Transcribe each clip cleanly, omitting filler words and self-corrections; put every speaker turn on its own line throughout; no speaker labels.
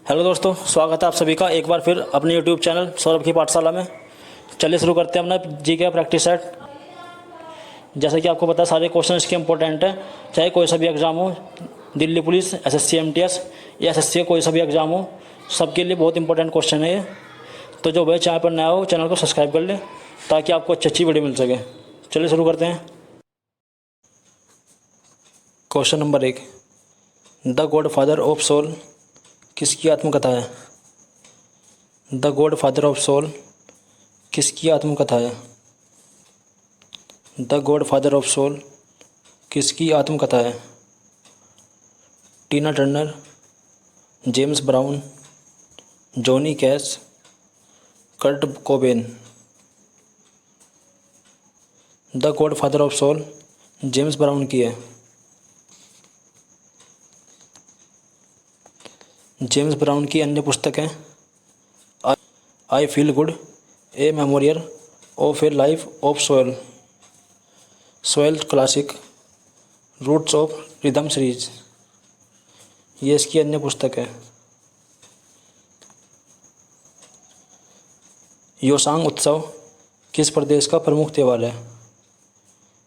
Hello दोस्तों, स्वागत है आप सभी का एक बार फिर अपने यूट्यूब चैनल सौरभ की पाठशाला में। चलिए शुरू करते हैं अपना जी के प्रैक्टिस सेट। जैसे कि आपको पता है सारे क्वेश्चन इसके इंपॉर्टेंट हैं, चाहे कोई सा भी एग्जाम हो, दिल्ली पुलिस, एसएससी एमटीएस या एसएससी कोई सा भी एग्जाम हो, सबके लिए बहुत इंपॉर्टेंट क्वेश्चन है ये। तो जो भाई चैनल पर नया हो चैनल को सब्सक्राइब कर ले ताकि आपको अच्छी अच्छी वीडियो मिल सके। चलिए शुरू करते हैं। Question number 1, the godfather of soul किसकी आत्मकथा है? The godfather of soul किसकी आत्मकथा है? The godfather of soul किसकी आत्मकथा है? Tina Turner, James Brown, Johnny Cash, Kurt Cobain. The godfather of soul James Brown की है। जेम्स ब्राउन की अन्य पुस्तकें I feel good, a memorial of a life of soul, soul classic, roots of rhythm series, ये इसकी अन्य पुस्तक है। योसांग उत्सव किस प्रदेश का प्रमुख त्यौहार है?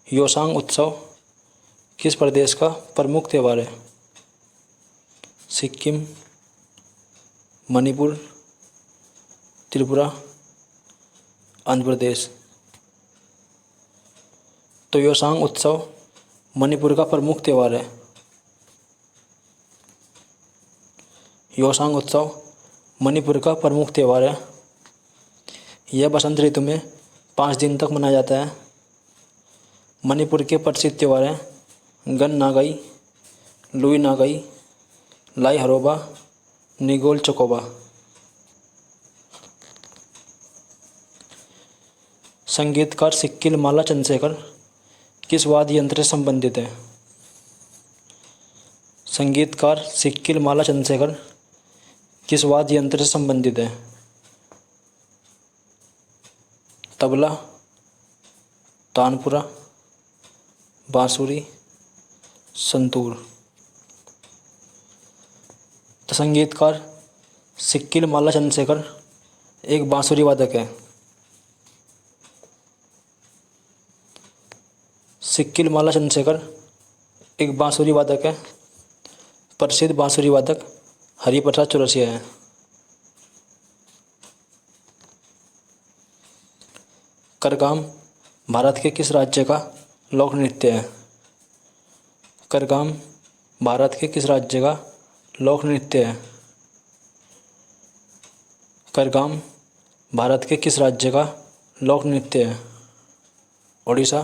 योसांग उत्सव किस प्रदेश का प्रमुख त्यौहार है? सिक्किम, मणिपुर, त्रिपुरा, आंध्र प्रदेश। तो योसांग उत्सव मणिपुर का प्रमुख त्यौहार है। योसांग उत्सव मणिपुर का प्रमुख त्यौहार है। यह बसंत ऋतु में 5 दिन तक मनाया जाता है। मणिपुर के प्रसिद्ध त्यौहार हैं गन नागाई, लुई नागाई, लाई हरोबा, निगोल चकोबा। संगीतकार सिक्किल माला चंद्रशेखर किस वाद्य यंत्र से संबंधित है? संगीतकार सिक्किल माला चंद्रशेखर किस वाद्य यंत्र से संबंधित है? तबला, तानपुरा, बांसुरी, संतूर। तो संगीतकार सिक्किल माला चंद्रशेखर एक बांसुरी वादक है। सिक्किल माला चंद्रशेखर एक बांसुरी वादक है। प्रसिद्ध बांसुरी वादक हरिप्रसाद चौरसिया है। करगाम भारत के किस राज्य का लोक नृत्य है? करगाम भारत के किस राज्य का लोक नृत्य है? करगाम भारत के किस राज्य का लोक नृत्य है? ओडिशा,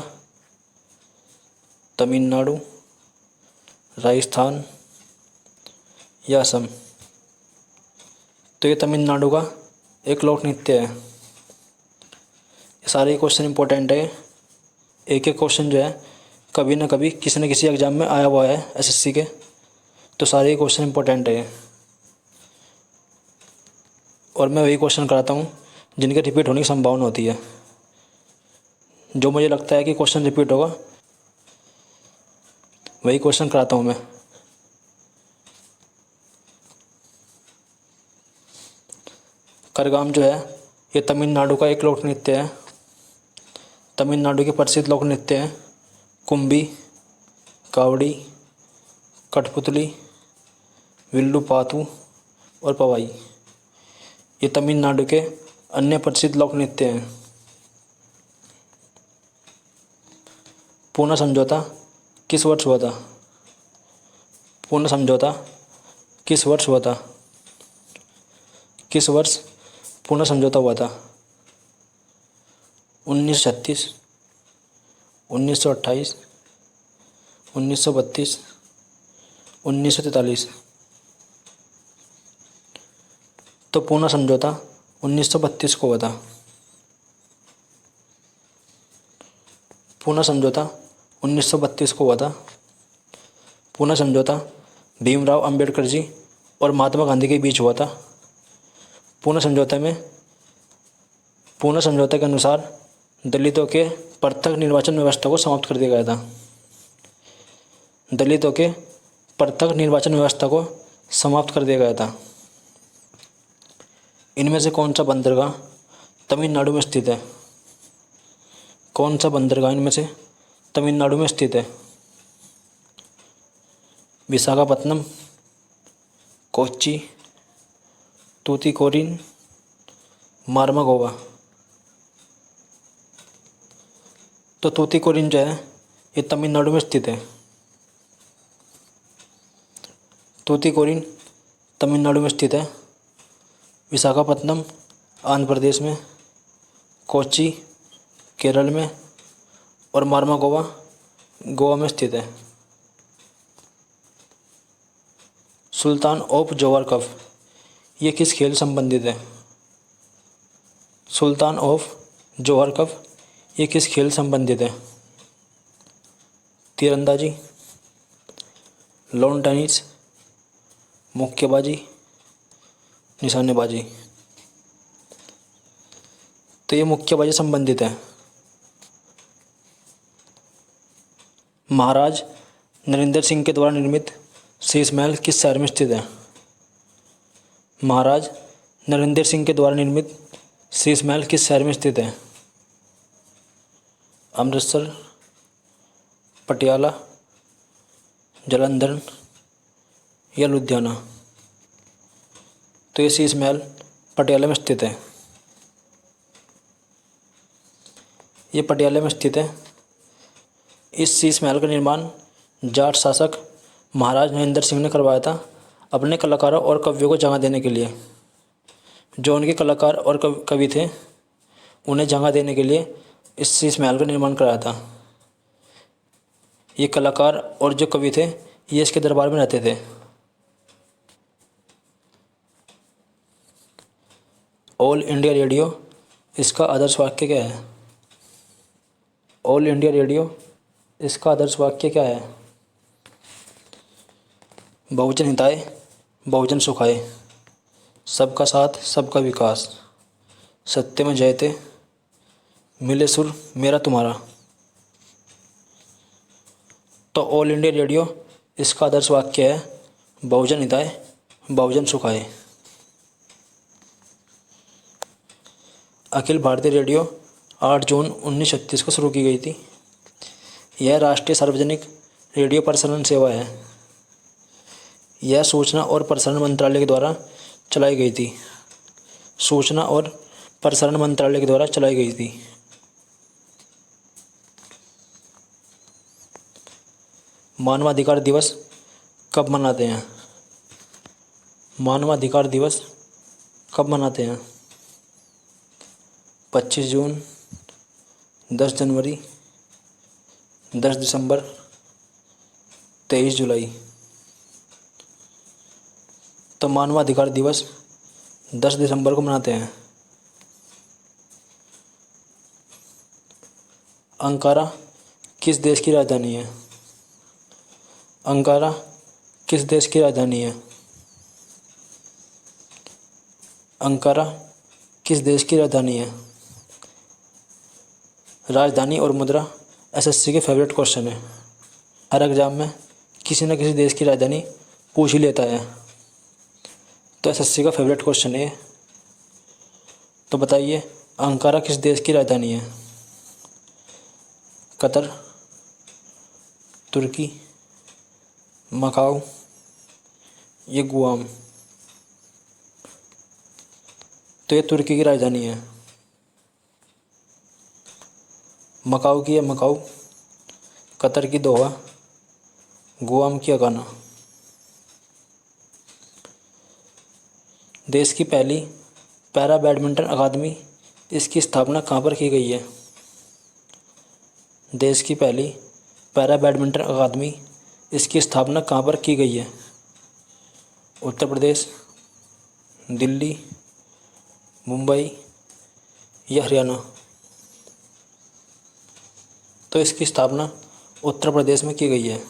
तमिलनाडु, राजस्थान या असम। तो ये तमिलनाडु का एक लोक नृत्य है। ये सारे क्वेश्चन इंपॉर्टेंट है। एक एक क्वेश्चन जो है कभी ना कभी किसी न किसी एग्जाम में आया हुआ है एसएससी के। तो सारे क्वेश्चन इंपॉर्टेंट है और मैं वही क्वेश्चन कराता हूँ जिनके रिपीट होने की संभावना होती है। जो मुझे लगता है कि क्वेश्चन रिपीट होगा वही क्वेश्चन कराता हूँ मैं। करगाम जो है ये तमिलनाडु का एक लोक नृत्य है। तमिलनाडु के प्रसिद्ध लोक नृत्य हैं कुंभी, कावड़ी, कठपुतली, विल्लू पातू और पवाई। ये तमिलनाडु के अन्य प्रसिद्ध लोक नृत्य हैं। पूना समझौता किस वर्ष हुआ था? पूना समझौता किस वर्ष हुआ था? किस वर्ष पूना समझौता हुआ था? 1936, 1928, 1932, 1943। तो पूना समझौता 1932 को हुआ था। पूना समझौता 1932 को हुआ था। पूना समझौता भीमराव अंबेडकर जी और महात्मा गांधी के बीच हुआ था। पूना समझौते के अनुसार दलितों के पृथक निर्वाचन व्यवस्था को समाप्त कर दिया गया था। दलितों के पृथक निर्वाचन व्यवस्था को समाप्त कर दिया गया था। इनमें से कौन सा बंदरगाह तमिलनाडु में स्थित है? कौन सा बंदरगाह इनमें से तमिलनाडु में स्थित है? विशाखापत्तनम, कोच्चि, तूतीकोरिन, मार्मागोवा। तो तूतीकोरिन जो है ये तमिलनाडु में स्थित है। तूतीकोरिन तमिलनाडु में स्थित है। विशाखापत्तनम आंध्र प्रदेश में, कोच्चि केरल में और मार्मागोवा गोवा में स्थित है। सुल्तान ऑफ जोहर कप ये किस खेल संबंधित है? सुल्तान ऑफ जोहर कप ये किस खेल संबंधित है? तीरंदाजी, लॉन टेनिस, मुक्केबाजी, निशानेबाजी। तो ये मुक्केबाजी संबंधित है। महाराज नरेंद्र सिंह के द्वारा निर्मित शीश महल किस शहर में स्थित है? महाराज नरेंद्र सिंह के द्वारा निर्मित शीश महल किस शहर में स्थित है? अमृतसर, पटियाला, जालंधर या लुधियाना। तो ये शीश महल पटियाला में स्थित है। ये पटियाला में स्थित है। इस शीश महल का निर्माण जाट शासक महाराज नरेंद्र सिंह ने करवाया था अपने कलाकारों और कवियों को जगह देने के लिए। जो उनके कलाकार और कवि थे उन्हें जगह देने के लिए इस शीश महल का निर्माण कराया था। ये कलाकार और जो कवि थे ये इसके दरबार में रहते थे। ऑल इंडिया रेडियो इसका आदर्श वाक्य क्या है? ऑल इंडिया रेडियो इसका आदर्श वाक्य क्या है? बहुजन हिताय, बहुजन सुखाय, सबका साथ सबका विकास, सत्य में जयते, मिले सुर मेरा तुम्हारा। तो ऑल इंडिया रेडियो इसका आदर्श वाक्य है बहुजन हिताय, बहुजन सुखाय। अखिल भारतीय रेडियो 8 जून 1936 को शुरू की गई थी। यह राष्ट्रीय सार्वजनिक रेडियो प्रसारण सेवा है। यह सूचना और प्रसारण मंत्रालय के द्वारा चलाई गई थी। सूचना और प्रसारण मंत्रालय के द्वारा चलाई गई थी। मानवाधिकार दिवस कब मनाते हैं? मानवाधिकार दिवस कब मनाते हैं? 25 जून, 10 जनवरी, 10 दिसंबर, 23 जुलाई। तो मानवाधिकार दिवस 10 दिसंबर को मनाते हैं। अंकारा किस देश की राजधानी है? अंकारा किस देश की राजधानी है? अंकारा किस देश की राजधानी है? राजधानी और मुद्रा एसएससी के फेवरेट क्वेश्चन है। हर एग्जाम में किसी न किसी देश की राजधानी पूछ ही लेता है। तो एसएससी का फेवरेट क्वेश्चन है। तो बताइए अंकारा किस देश की राजधानी है? कतर, तुर्की, मकाऊ ये गुआम। तो ये तुर्की की राजधानी है। मकाऊ की है मकाऊ, कतर की दोहा, गुआम की अगाना। देश की पहली पैरा बैडमिंटन अकादमी इसकी स्थापना कहाँ पर की गई है? देश की पहली पैरा बैडमिंटन अकादमी इसकी स्थापना कहाँ पर की गई है? उत्तर प्रदेश, दिल्ली, मुंबई या हरियाणा। तो इसकी स्थापना उत्तर प्रदेश में की गई है।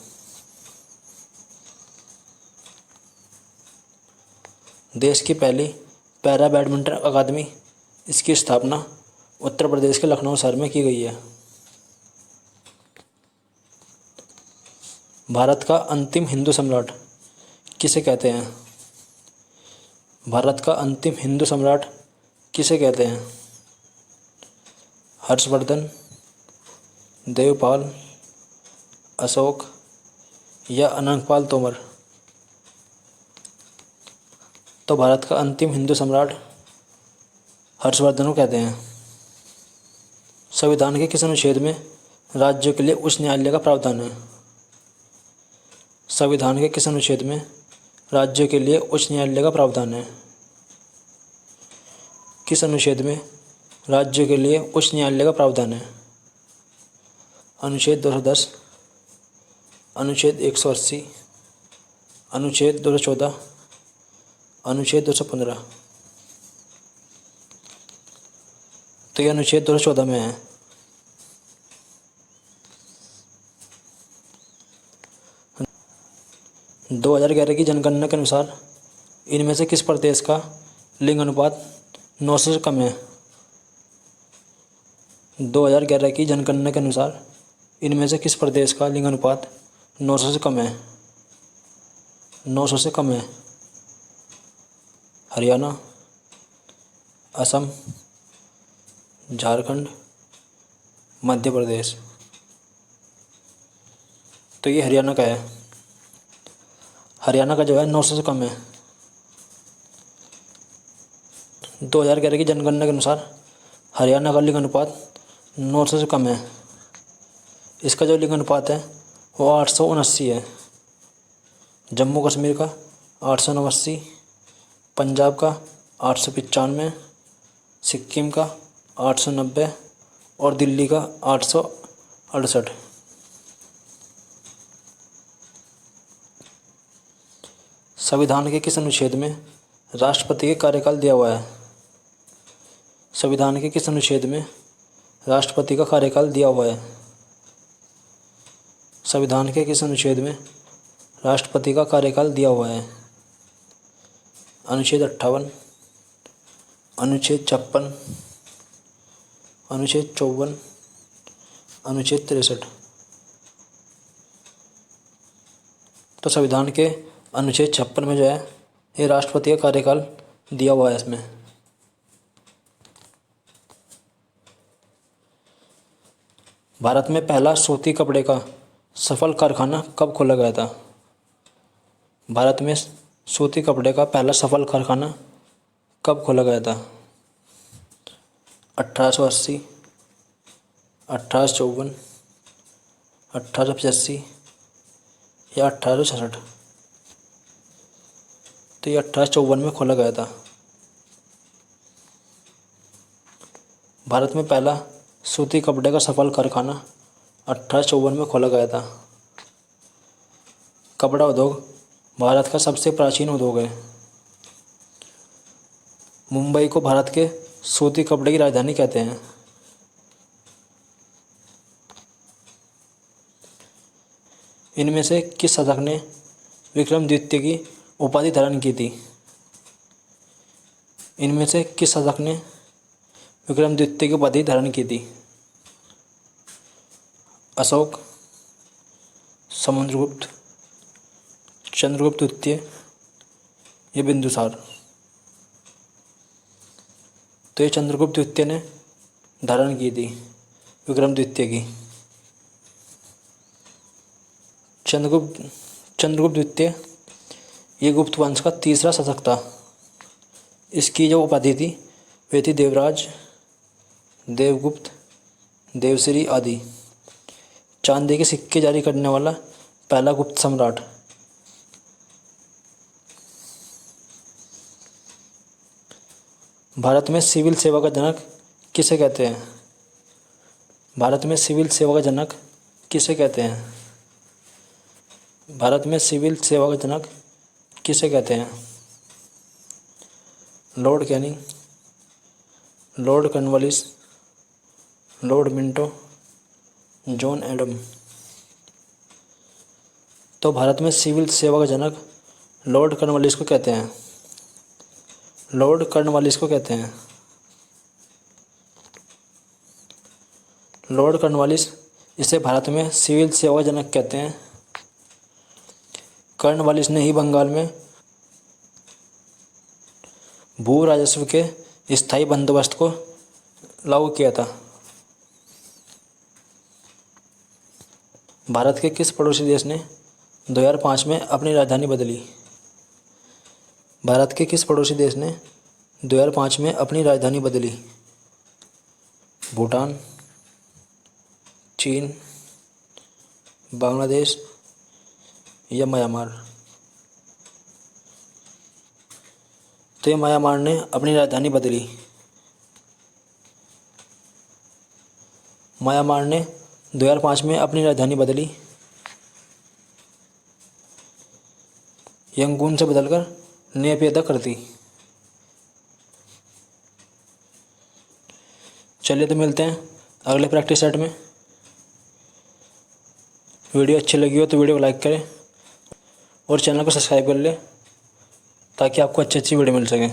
देश की पहली पैरा बैडमिंटन अकादमी इसकी स्थापना उत्तर प्रदेश के लखनऊ शहर में की गई है। भारत का अंतिम हिंदू सम्राट किसे कहते हैं? भारत का अंतिम हिंदू सम्राट किसे कहते हैं? हर्षवर्धन, देवपाल, अशोक या अनंगपाल तोमर? तो भारत का अंतिम हिंदू सम्राट हर्षवर्धन को कहते हैं। संविधान के किस अनुच्छेद में राज्यों के लिए उच्च न्यायालय का प्रावधान है? संविधान के किस अनुच्छेद में राज्यों के लिए उच्च न्यायालय का प्रावधान है? किस अनुच्छेद में राज्यों के लिए उच्च न्यायालय का प्रावधान है? अनुच्छेद 210, अनुच्छेद 180, अनुच्छेद 214, अनुच्छेद 215? तो यह अनुच्छेद 214 में है। दो 2011 की जनगणना के अनुसार इनमें से किस प्रदेश का लिंग अनुपात 9 से कम है? 2011 की जनगणना के अनुसार इनमें से किस प्रदेश का लिंग अनुपात 900 से कम है? 900 से कम है। हरियाणा, असम, झारखंड, मध्य प्रदेश? तो ये हरियाणा का है। हरियाणा का जो है 900 से कम है। 2011 की जनगणना के अनुसार हरियाणा का लिंग अनुपात 900 से कम है। इसका जो लिंग अनुपात है वो 879 है। जम्मू कश्मीर का 889, पंजाब का 895, सिक्किम का 890 और दिल्ली का 868। संविधान के किस अनुच्छेद में राष्ट्रपति के कार्यकाल दिया हुआ है? संविधान के किस अनुच्छेद में राष्ट्रपति का कार्यकाल दिया हुआ है? संविधान के किस अनुच्छेद में राष्ट्रपति का कार्यकाल दिया हुआ है? अनुच्छेद 58, अनुच्छेद 56, अनुच्छेद 54, अनुच्छेद 63? तो संविधान के अनुच्छेद 56 में जो है ये राष्ट्रपति का कार्यकाल दिया हुआ है इसमें। भारत में पहला सूती कपड़े का सफल कारखाना कब खोला गया था? भारत में सूती कपड़े का पहला सफल कारखाना कब खोला गया था? 1880, 1854, 1885 या 1866? तो ये 1854 में खोला गया था। भारत में पहला सूती कपड़े का सफल कारखाना 1854 में खोला गया था। कपड़ा उद्योग भारत का सबसे प्राचीन उद्योग है। मुंबई को भारत के सूती कपड़े की राजधानी कहते हैं। इनमें से किस शासक ने विक्रम द्वितीय की उपाधि धारण की थी? इनमें से किस शासक ने विक्रम द्वितीय की उपाधि धारण की थी? अशोक, समुद्रगुप्त, चंद्रगुप्त द्वितीय या बिंदुसार? तो ये चंद्रगुप्त द्वितीय ने धारण की थी विक्रम द्वितीय की। चंद्रगुप्त द्वितीय ये गुप्त वंश का तीसरा शासक था। इसकी जो उपाधि थी वे थी देवराज, देवगुप्त, देवश्री आदि। चांदी के सिक्के जारी करने वाला पहला गुप्त सम्राट। भारत में सिविल सेवा का जनक किसे कहते हैं? भारत में सिविल सेवा का जनक किसे कहते हैं? भारत में सिविल सेवा का जनक किसे कहते हैं? Lord Canning, Lord Cornwallis, Lord Minto, John Adam? तो भारत में सिविल सेवा का जनक लॉर्ड कॉर्नवालिस को कहते हैं। लॉर्ड कॉर्नवालिस को कहते हैं। लॉर्ड कॉर्नवालिस इसे भारत में सिविल सेवा का जनक कहते हैं। कॉर्नवालिस ने ही बंगाल में भू राजस्व के स्थायी बंदोबस्त को लागू किया था? भारत के किस पड़ोसी देश ने 2005 में अपनी राजधानी बदली? भारत के किस पड़ोसी देश ने 2005 में अपनी राजधानी बदली? भूटान, चीन, बांग्लादेश या म्यांमार? तो ये म्यांमार ने अपनी राजधानी बदली। म्यांमार ने 2005 में अपनी राजधानी बदली, यंगून से बदलकर नेपियदा कर दी। चलिए तो मिलते हैं अगले प्रैक्टिस सेट में। वीडियो अच्छी लगी हो तो वीडियो को लाइक करें और चैनल को सब्सक्राइब कर लें ताकि आपको अच्छी अच्छी वीडियो मिल सके।